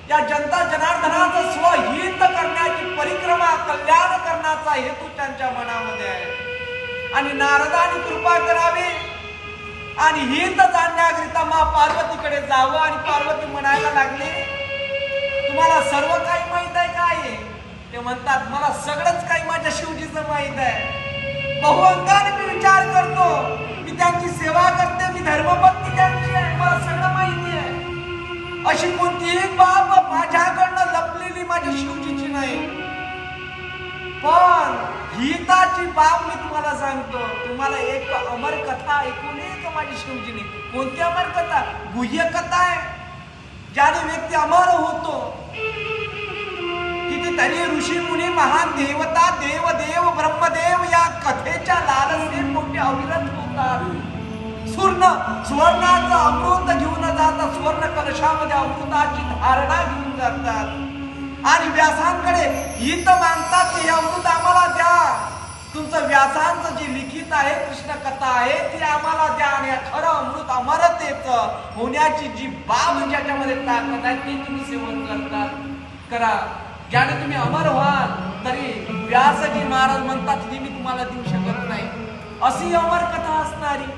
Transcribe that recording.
या जनता जनार्दनाचं स्वहित करण्याची परिक्रमा कल्याण करण्याचा हेतू त्यांच्या मनामध्ये आहे। आणि नारदाने कृपा करावी आणि हित जाणण्याकरिता मा पार्वतीकडे जावं आणि पार्वती म्हणायला लागली, तुम्हाला सर्व काही माहित आहे काय? ते म्हणतात, मला सगळंच काही माझ्या शिवजीचं माहित आहे। बहुअंगाने मी विचार करतो, मी त्यांची सेवा करते, मी धर्मपत्नी त्यांची आहे, मला सगळं माहिती आहे। अशी कोणतीही बाब माझ्याकडनं लपलेली माझ्या शिवजीची नाही। पण हिताची बाब मी तुम्हाला सांगतो, तुम्हाला एक अमर कथा ऐकून का माझी शिवजीने? कोणती अमर कथा? गुह्य कथा आहे। ज्याने व्यक्ती अमर होतो, कितीतरी ऋषी मुनी, महान देवता, देवदेव, ब्रह्मदेव या कथेच्या लालसेने मोठे अविरत होतात। सुवर्णाचं अमृत घेऊन जातात, सुवर्ण कलशामध्ये अमृताची धारणा घेऊन जातात आणि व्यासांकडे हित मागतात की हे अमृत आम्हाला द्या, तुमचं व्यासांचं जे लिखित आहे कृष्ण कथा आहे ती आम्हाला द्या आणि खरं अमृत अमरतेचं होण्याची जी बाब ज्याच्यामध्ये ताकद आहे ती तुम्ही सेवन करतात करा, ज्याने तुम्ही अमर व्हाल। तरी व्यासजी महाराज म्हणतात, ही मी तुम्हाला देऊ शकत नाही, अशी अमर कथा असणारी